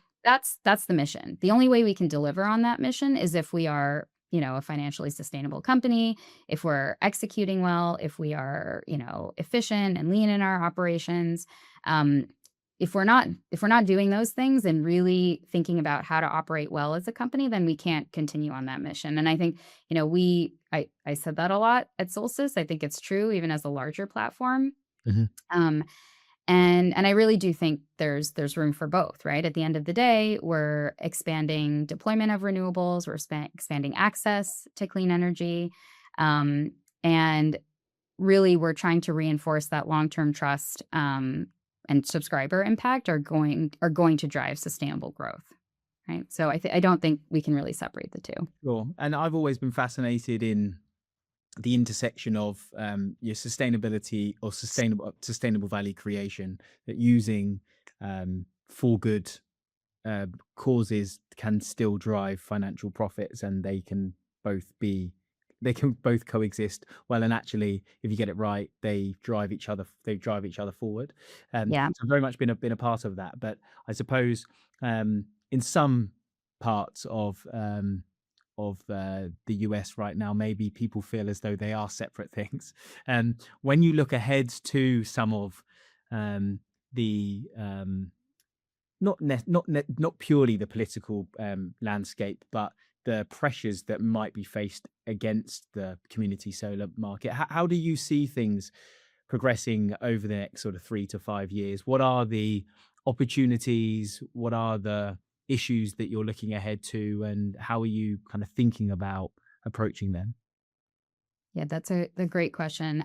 That's the mission. The only way we can deliver on that mission is if we are, a financially sustainable company, if we're executing well, if we are, efficient and lean in our operations. If we're not doing those things and really thinking about how to operate well as a company, then we can't continue on that mission. And I think, I said that a lot at Solstice. I think it's true even as a larger platform. Mhm. Um, and I really do think there's room for both, right? At the end of the day, we're expanding deployment of renewables, we're expanding access to clean energy, and really we're trying to reinforce that long-term trust, and subscriber impact are going to drive sustainable growth, right? So I don't think we can really separate the two. Sure. And I've always been fascinated in the intersection of your sustainability or sustainable value creation, that using for good causes can still drive financial profits, and both be they can both coexist well. And actually, if you get it right, they drive each other forward. Yeah. So I've very much been a part of that. But I suppose in some parts of the US right now, maybe people feel as though they are separate things. When you look ahead to some of the not purely the political landscape, but the pressures that might be faced against the community solar market. How do you see things progressing over the next sort of 3 to 5 years? What are the opportunities? What are the issues that you're looking ahead to, and how are you kind of thinking about approaching them? Yeah, that's a great question.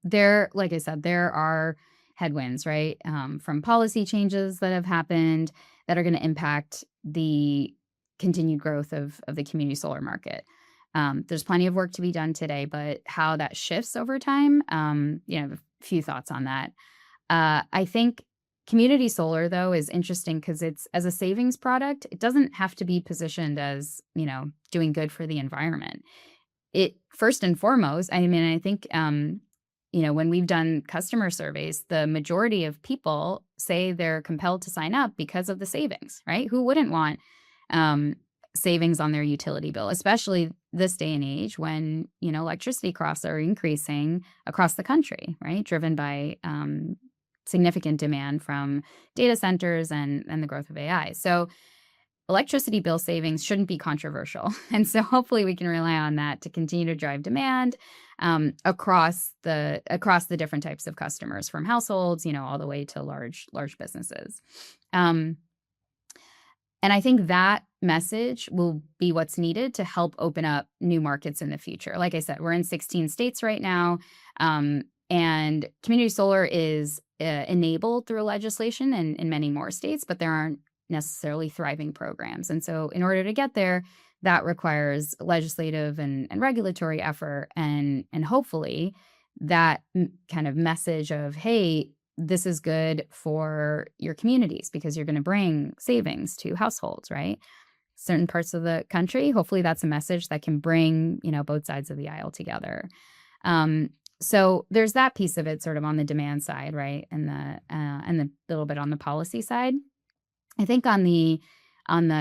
There, like I said, there are headwinds, right? From policy changes that have happened that are going to impact the continued growth of the community solar market. There's plenty of work to be done today, but how that shifts over time, I have a few thoughts on that. I think community solar, though, is interesting because it's as a savings product, it doesn't have to be positioned as, doing good for the environment. It first and foremost, I mean, I think, when we've done customer surveys, the majority of people say they're compelled to sign up because of the savings, right? Who wouldn't want um, savings on their utility bill, especially this day and age when, electricity costs are increasing across the country, right? Driven by significant demand from data centers and the growth of AI. So electricity bill savings shouldn't be controversial. And so hopefully we can rely on that to continue to drive demand across the different types of customers, from households, all the way to large businesses. Um, and I think that message will be what's needed to help open up new markets in the future. Like I said, we're in 16 states right now, and community solar is enabled through legislation in many more states, but there aren't necessarily thriving programs. And so, in order to get there, that requires legislative and regulatory effort, and hopefully that kind of message of, hey, this is good for your communities because you're going to bring savings to households, right? Certain parts of the country, hopefully that's a message that can bring, both sides of the aisle together. Um, so there's that piece of it sort of on the demand side, right? And the little bit on the policy side. I think on the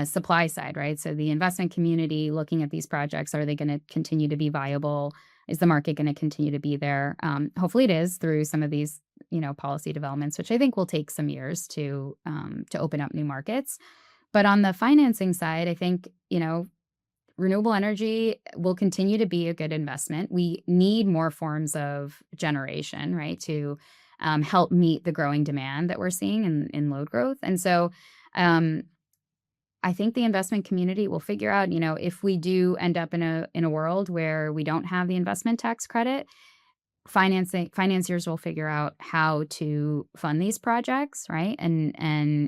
supply side, right? So the investment community looking at these projects, are they going to continue to be viable? Is the market going to continue to be there? Hopefully, it is through some of these, policy developments, which I think will take some years to open up new markets. But on the financing side, I think renewable energy will continue to be a good investment. We need more forms of generation, right, to help meet the growing demand that we're seeing in load growth. And so, um, I think the investment community will figure out, if we do end up in a world where we don't have the investment tax credit, financiers will figure out how to fund these projects, right? And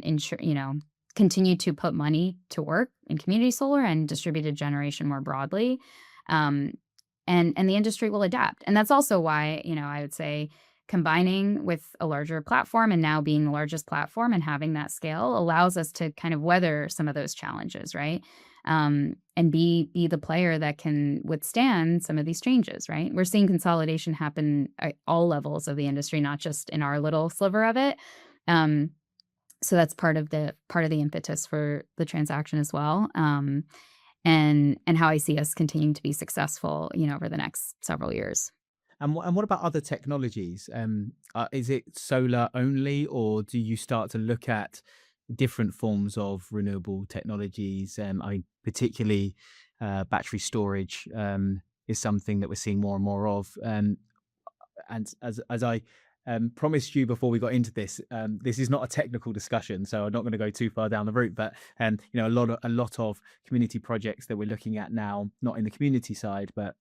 ensure, continue to put money to work in community solar and distributed generation more broadly. Um, and the industry will adapt. And that's also why, I would say combining with a larger platform and now being the largest platform and having that scale allows us to kind of weather some of those challenges, right? And be the player that can withstand some of these changes, right? We're seeing consolidation happen at all levels of the industry, not just in our little sliver of it. Um, so that's part of the impetus for the transaction as well. And how I see us continuing to be successful, over the next several years. And what about other technologies? Is it solar only, or do you start to look at different forms of renewable technologies? Particularly battery storage is something that we're seeing more and more of. And as I promised you before we got into this, this is not a technical discussion, so I'm not going to go too far down the route. But a lot of community projects that we're looking at now, not in the community side, but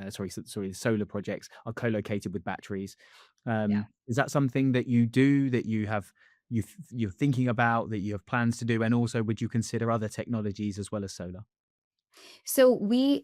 sorry, solar projects are co-located with batteries. Yeah. Is that something that you do, that you're thinking about, that you have plans to do, and also would you consider other technologies as well as solar? So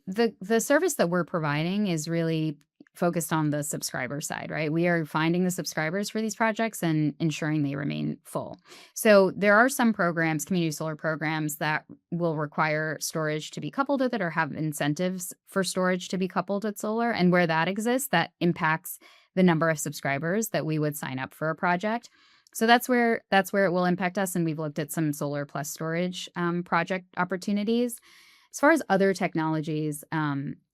the service that we're providing is really focused on the subscriber side, right? We are finding the subscribers for these projects and ensuring they remain full. So there are some programs, community solar programs that will require storage to be coupled with it or have incentives for storage to be coupled with solar. And where that exists, that impacts the number of subscribers that we would sign up for a project. So that's where it will impact us. And we've looked at some solar plus storage project opportunities. As far as other technologies,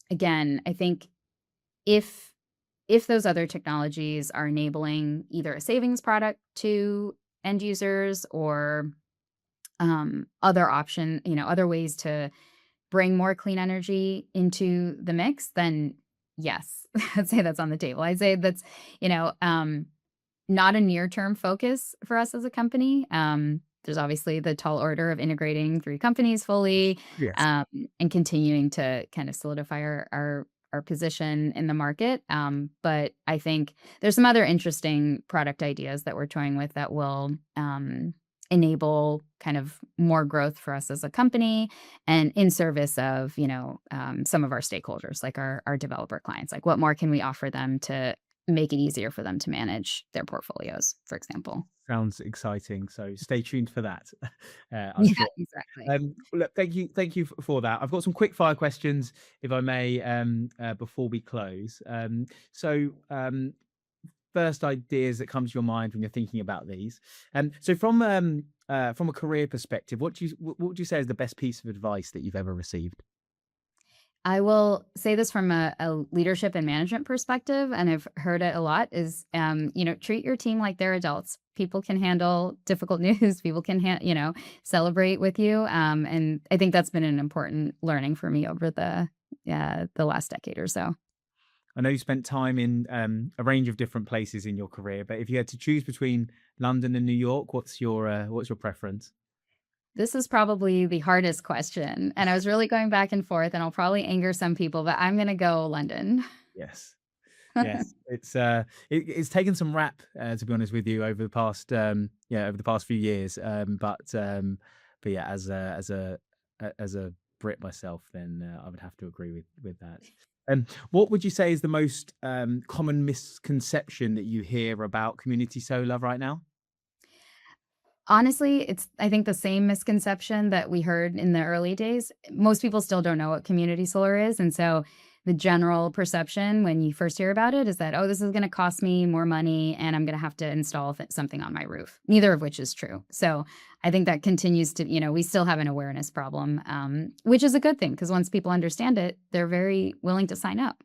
again, I think if if those other technologies are enabling either a savings product to end users or other option, other ways to bring more clean energy into the mix, then yes, I'd say that's on the table. I'd say that's, you know, um, not a near term focus for us as a company. There's obviously the tall order of integrating 3 companies fully, Yes. um, and continuing to kind of solidify our position in the market. But I think there's some other interesting product ideas that we're toying with that will enable kind of more growth for us as a company and in service of some of our stakeholders, like our developer clients. Like, what more can we offer them to make it easier for them to manage their portfolios, for example. Sounds exciting. So stay tuned for that. I'm Yeah, sure. exactly. Well, look, thank you for that. I've got some quick fire questions, if I may, before we close. First ideas that come to your mind when you're thinking about these. So from a career perspective, what would you say is the best piece of advice that you've ever received? I will say this from a leadership and management perspective, and I've heard it a lot, is, treat your team like they're adults. People can handle difficult news. People can, celebrate with you. And I think that's been an important learning for me over the last decade or so. I know you spent time in a range of different places in your career, but if you had to choose between London and New York, what's your preference? This is probably the hardest question, and I was really going back and forth, and I'll probably anger some people, but I'm gonna go London. Yes. Yes, it's taken some rap, to be honest with you, over the past few years. But yeah, as a Brit myself, then I would have to agree with that. And what would you say is the most common misconception that you hear about community solar right now? Honestly, it's I think the same misconception that we heard in the early days. Most people still don't know what community solar is, and so the general perception when you first hear about it is that, "Oh, this is gonna cost me more money, and I'm gonna have to install something on my roof," neither of which is true. So, I think that continues to we still have an awareness problem, which is a good thing because once people understand it, they're very willing to sign up.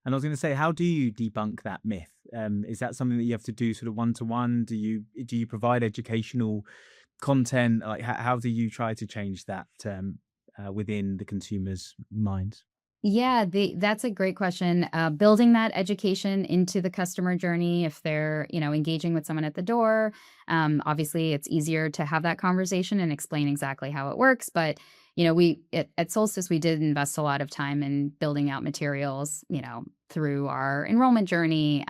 And I was going to say, how do you debunk that myth? Is that something that you have to do sort of one to one? Do you provide educational content? Like, how do you try to change that within the consumer's minds? Yeah, that's a great question. Building that education into the customer journey, if they're, engaging with someone at the door, obviously it's easier to have that conversation and explain exactly how it works. But, we at Solstice, we did invest a lot of time in building out materials, through our enrollment journey,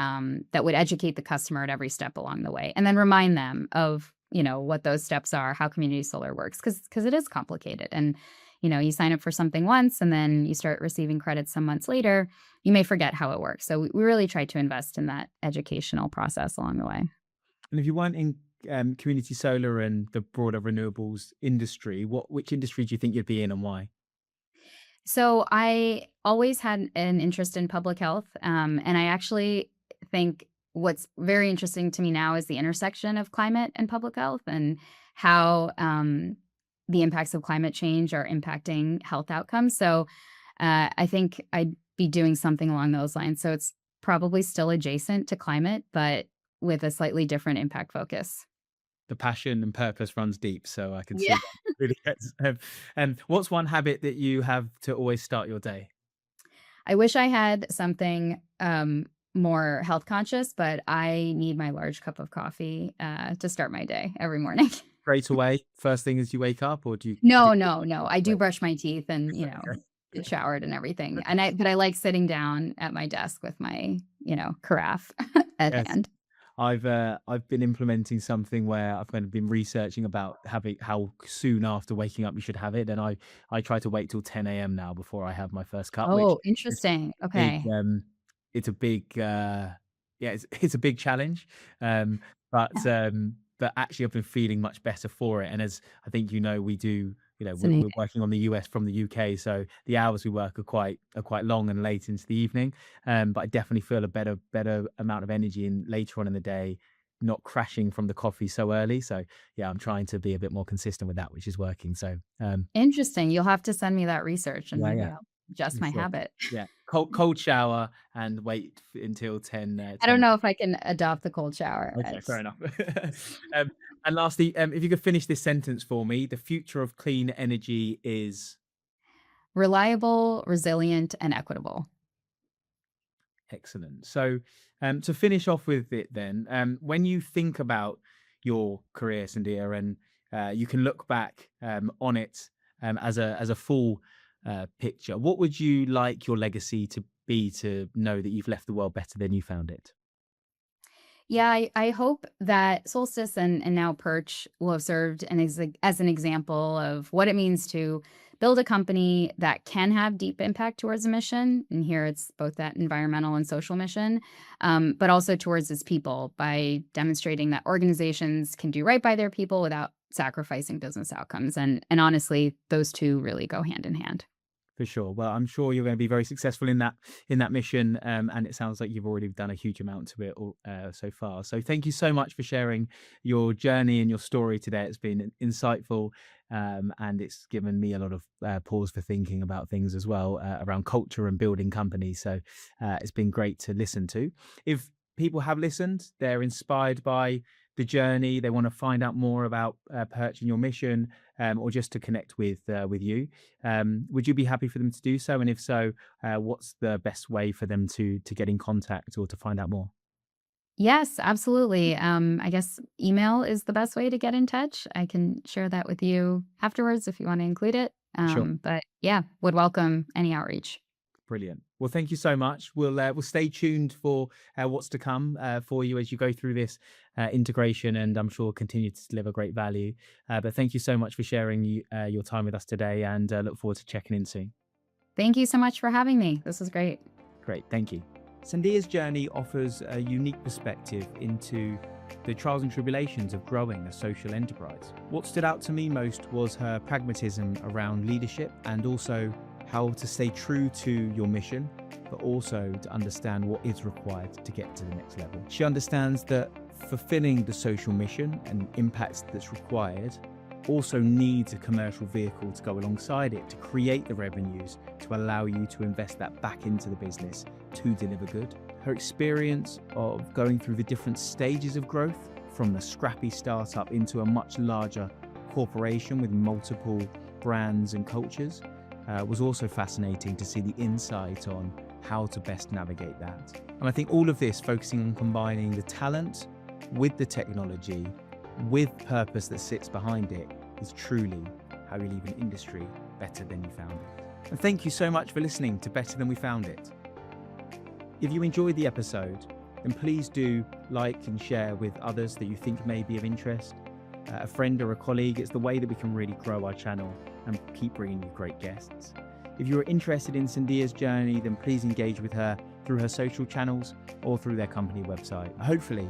that would educate the customer at every step along the way, and then remind them of, what those steps are, how community solar works, because it is complicated. And you sign up for something once and then you start receiving credits some months later, you may forget how it works. So we really try to invest in that educational process along the way. And if you weren't in community solar and the broader renewables industry, which industry do you think you'd be in and why? So I always had an interest in public health. And I actually think what's very interesting to me now is the intersection of climate and public health and how the impacts of climate change are impacting health outcomes. So I think I'd be doing something along those lines. So it's probably still adjacent to climate, but with a slightly different impact focus. The passion and purpose runs deep, so I can see Yeah. that. Really gets, and what's one habit that you have to always start your day? I wish I had something more health conscious, but I need my large cup of coffee to start my day every morning. Straight away, first thing as you wake up, or do No, you no, no. I do wait? brush my teeth and, get showered and everything. But I like sitting down at my desk with my, carafe at Yes. hand. I've been implementing something where I've kind of been researching about having how soon after waking up you should have it, and I try to wait till 10 a.m. now before I have my first cup, which Oh, is interesting. big. Okay. It's a big, yeah, it's a big challenge. Um, but actually, I've been feeling much better for it. And as I think we do. We're Fascinating. working on the US from the UK, so the hours we work are quite long and late into the evening. But I definitely feel a better amount of energy in later on in the day, not crashing from the coffee so early. So yeah, I'm trying to be a bit more consistent with that, which is working. So Interesting. You'll have to send me that research and yeah, maybe yeah. I'll adjust For my sure. habit. Yeah. Cold shower and wait until 10, I don't 10. know if I can adopt the cold shower. Okay, fair enough. Um, and lastly, if you could finish this sentence for me, the future of clean energy is Reliable, resilient, and equitable. excellent. So, to finish off with it then, when you think about your career, Sandhya, and you can look back on it as a full picture, what would you like your legacy to be, to know that you've left the world better than you found it? Yeah, I hope that Solstice and now Perch will have served as an example of what it means to build a company that can have deep impact towards a mission. And here it's both that environmental and social mission, but also towards its people by demonstrating that organizations can do right by their people without sacrificing business outcomes. And honestly, those two really go hand in hand. For sure. Well, I'm sure you're going to be very successful in that mission, and it sounds like you've already done a huge amount to it so far. So, thank you so much for sharing your journey and your story today. It's been insightful, and it's given me a lot of pause for thinking about things as well around culture and building companies. So, it's been great to listen to. If people have listened, they're inspired by the journey, they want to find out more about Perch and your mission, or just to connect with you. Would you be happy for them to do so? And if so, what's the best way for them to get in contact or to find out more? Yes, absolutely. I guess email is the best way to get in touch. I can share that with you afterwards if you want to include it. Sure. But yeah, would welcome any outreach. Brilliant. Well, thank you so much. We'll stay tuned for what's to come for you as you go through this integration, and I'm sure continue to deliver great value. But thank you so much for sharing your time with us today, and look forward to checking in soon. Thank you so much for having me. This was great. Great, thank you. Sandhya's journey offers a unique perspective into the trials and tribulations of growing a social enterprise. What stood out to me most was her pragmatism around leadership, and also how to stay true to your mission, but also to understand what is required to get to the next level. She understands that fulfilling the social mission and impact that's required also needs a commercial vehicle to go alongside it to create the revenues to allow you to invest that back into the business to deliver good. Her experience of going through the different stages of growth, from the scrappy startup into a much larger corporation with multiple brands and cultures, was also fascinating to see the insight on how to best navigate that. And I think all of this, focusing on combining the talent with the technology, with purpose that sits behind it, is truly how you leave an industry better than you found it. And thank you so much for listening to Better Than We Found It. If you enjoyed the episode, then please do like and share with others that you think may be of interest, a friend or a colleague. It's the way that we can really grow our channel and keep bringing you great guests. If you're interested in Sandhya's journey, then please engage with her through her social channels or through their company website. Hopefully,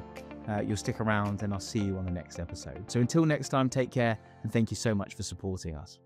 you'll stick around, and I'll see you on the next episode. So until next time, take care, and thank you so much for supporting us.